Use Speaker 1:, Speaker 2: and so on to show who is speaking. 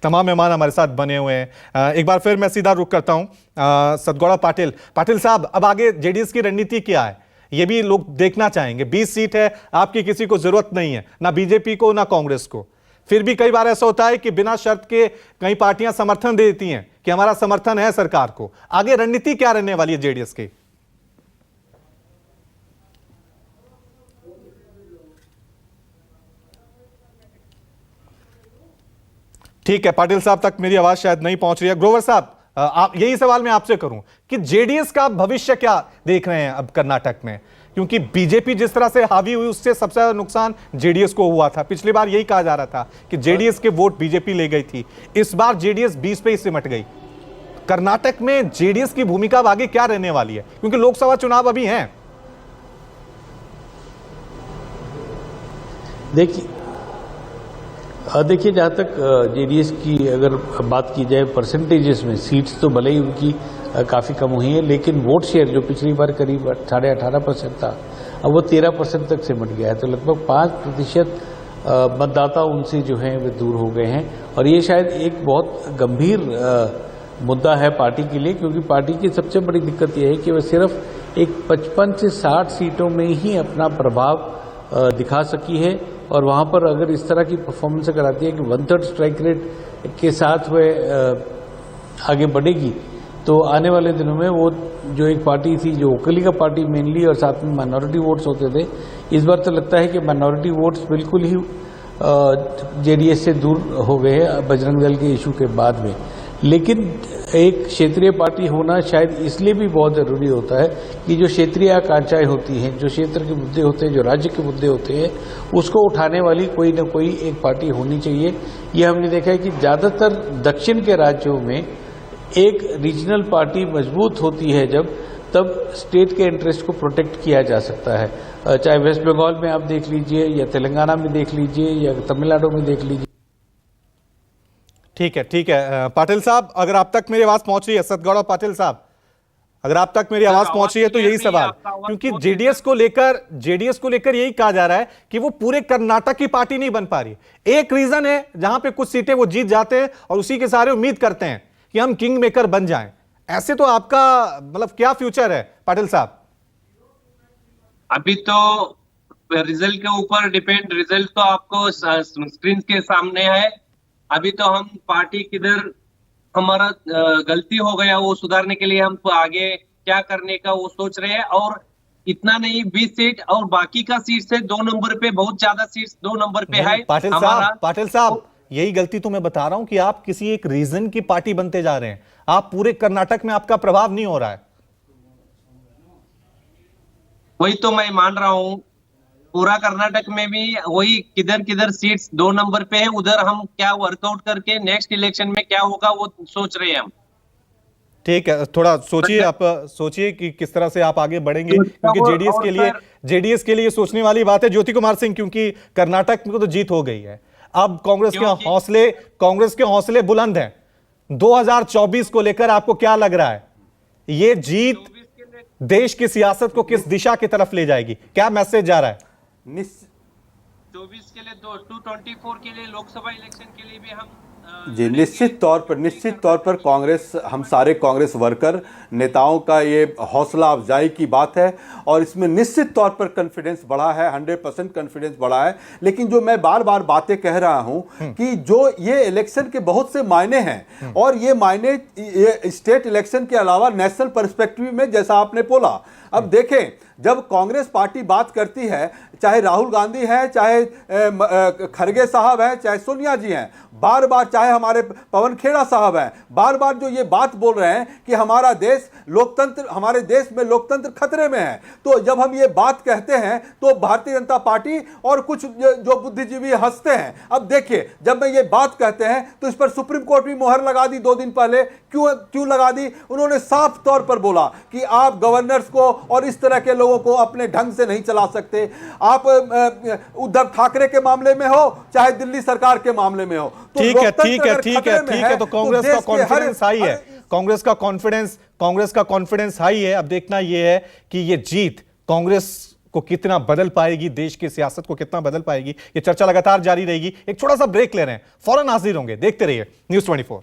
Speaker 1: तमाम मेहमान हमारे साथ बने हुए हैं। एक बार फिर मैं सीधा रुख करता हूं सतगौड़ा पाटिल। पाटिल साहब, अब आगे जेडीएस की रणनीति क्या है, ये भी लोग देखना चाहेंगे। 20 सीट है, आपकी किसी को जरूरत नहीं है, ना बीजेपी को ना कांग्रेस को। फिर भी कई बार ऐसा होता है कि बिना शर्त के कई पार्टियां समर्थन दे देती हैं कि हमारा समर्थन है सरकार को। आगे रणनीति क्या रहने वाली है जेडीएस की? ठीक है, पाटिल साहब तक मेरी आवाज शायद नहीं पहुंच रही है। ग्रोवर साहब, आप यही सवाल मैं आपसे करूं कि जेडीएस का भविष्य क्या देख रहे हैं अब कर्नाटक में, क्योंकि बीजेपी जिस तरह से हावी हुई उससे सबसे ज्यादा नुकसान जेडीएस को हुआ था। पिछली बार यही कहा जा रहा था कि जेडीएस के वोट बीजेपी ले गई थी, इस बार जेडीएस 20 पे ही सिमट गई। कर्नाटक में जेडीएस की भूमिका अब आगे क्या रहने वाली है, क्योंकि लोकसभा चुनाव अभी हैं?
Speaker 2: देखिए जहाँ तक जेडीएस की अगर बात की जाए परसेंटेजेस में, सीट्स तो भले ही उनकी काफ़ी कम हुई है, लेकिन वोट शेयर जो पिछली बार करीब 18.5% था, अब वो 13% तक सिमट गया है। तो लगभग 5% मतदाता उनसे जो है वे दूर हो गए हैं। और ये शायद एक बहुत गंभीर मुद्दा है पार्टी के लिए, क्योंकि पार्टी की सबसे बड़ी दिक्कत यह है कि वह सिर्फ एक 55 से 60 सीटों में ही अपना प्रभाव दिखा सकी है। और वहाँ पर अगर इस तरह की परफॉर्मेंस अगर आती है कि 1/3 स्ट्राइक रेट के साथ वह आगे बढ़ेगी, तो आने वाले दिनों में वो जो एक पार्टी थी जो ओकली का पार्टी मेनली और साथ में माइनॉरिटी वोट्स होते थे, इस बार तो लगता है कि माइनॉरिटी वोट्स बिल्कुल ही जेडीएस से दूर हो गए हैं बजरंग दल के इशू के बाद में। लेकिन एक क्षेत्रीय पार्टी होना शायद इसलिए भी बहुत ज़रूरी होता है कि जो क्षेत्रीय आकांक्षाएं होती हैं, जो क्षेत्र के मुद्दे होते हैं, जो राज्य के मुद्दे होते हैं, उसको उठाने वाली कोई न कोई एक पार्टी होनी चाहिए। ये हमने देखा है कि ज़्यादातर दक्षिण के राज्यों में एक रीजनल पार्टी मजबूत होती है तब स्टेट के इंटरेस्ट को प्रोटेक्ट किया जा सकता है। चाहे वेस्ट बंगाल में आप देख लीजिए, या तेलंगाना में देख लीजिए, या तमिलनाडु में देख लीजिए।
Speaker 1: ठीक है पाटिल साहब, अगर आप तक मेरी आवाज पहुंच रही है, सतगौड़ा पाटिल साहब, अगर आप तक मेरी आवाज पहुंच रही है तो यही सवाल, क्योंकि जेडीएस को लेकर यही कहा जा रहा है कि वो पूरे कर्नाटक की पार्टी नहीं बन पा रही। एक रीजन है जहां पे कुछ सीटें वो जीत जाते हैं और उसी के सारे उम्मीद करते हैं कि हम किंग मेकर बन जाएं। ऐसे तो आपका मतलब क्या फ्यूचर है पाटिल साहब?
Speaker 3: अभी तो रिजल्ट के ऊपर डिपेंड, रिजल्ट तो आपको स्क्रीन के सामने है। अभी तो हम पार्टी किधर हमारा गलती हो गया वो सुधारने के लिए हम आगे क्या करने का वो सोच रहे हैं। और इतना नहीं, 20 सीट और बाकी का सीट से 2 नंबर पे, बहुत ज्यादा सीट 2 नंबर पे है।
Speaker 1: पाटिल साहब, यही गलती तो मैं बता रहा हूं कि आप किसी एक रीजन की पार्टी बनते जा रहे हैं। आप पूरे कर्नाटक में आपका प्रभाव नहीं हो रहा है।
Speaker 3: वही तो मैं मान रहा हूं, पूरा कर्नाटक में भी वही किधर किधर सीट्स 2 नंबर पे है, उधर हम क्या वर्कआउट करके नेक्स्ट इलेक्शन में क्या होगा वो सोच रहे हैं हम।
Speaker 1: ठीक है, थोड़ा सोचिए, आप सोचिए कि किस तरह से आप आगे बढ़ेंगे, क्योंकि जेडीएस के लिए सोचने वाली बात है। ज्योति कुमार सिंह, क्योंकि कर्नाटक में तो जीत हो गई है, अब कांग्रेस के हौसले बुलंद हैं। 2024 को लेकर आपको क्या लग रहा है, ये जीत देश की सियासत को किस दिशा की तरफ ले जाएगी? क्या मैसेज जा रहा है?
Speaker 3: 24 के लिए 224 के लिए लोकसभा इलेक्शन के लिए भी हम
Speaker 4: जी निश्चित तौर पर कांग्रेस, हम सारे कांग्रेस वर्कर नेताओं का ये हौसला अफजाई की बात है और इसमें निश्चित तौर पर कॉन्फिडेंस बढ़ा है, 100% कॉन्फिडेंस बढ़ा है। लेकिन जो मैं बार बार बातें कह रहा हूं कि जो ये इलेक्शन के बहुत से मायने हैं और ये मायने ये स्टेट इलेक्शन के अलावा नेशनल पर्सपेक्टिव में, जैसा आपने बोला। अब देखें, जब कांग्रेस पार्टी बात करती है, चाहे राहुल गांधी है, चाहे खड़गे साहब हैं, चाहे सोनिया जी हैं, बार बार चाहे हमारे पवन खेड़ा साहब हैं, बार बार जो ये बात बोल रहे हैं कि हमारा देश लोकतंत्र, हमारे देश में लोकतंत्र खतरे में है। तो जब हम ये बात कहते हैं तो भारतीय जनता पार्टी और कुछ जो बुद्धिजीवी हंसते हैं। अब देखिए, जब मैं ये बात कहते हैं तो इस पर सुप्रीम कोर्ट भी मुहर लगा दी 2 दिन पहले। क्यों लगा दी? उन्होंने साफ तौर पर बोला कि आप गवर्नर्स को और इस तरह के लोगों को अपने ढंग से नहीं चला सकते। आप उद्धव ठाकरे के मामले में हो, चाहे दिल्ली सरकार के मामले में हो। तो
Speaker 1: ठीक है, तो कांग्रेस का कॉन्फिडेंस हाई है, कांग्रेस का कॉन्फिडेंस हाई है। अब देखना यह है कि यह जीत कांग्रेस को कितना बदल पाएगी, देश की सियासत को कितना बदल पाएगी, ये चर्चा लगातार जारी रहेगी। एक छोटा सा ब्रेक ले रहे हैं, फौरन हाजिर होंगे। देखते रहिए News 24।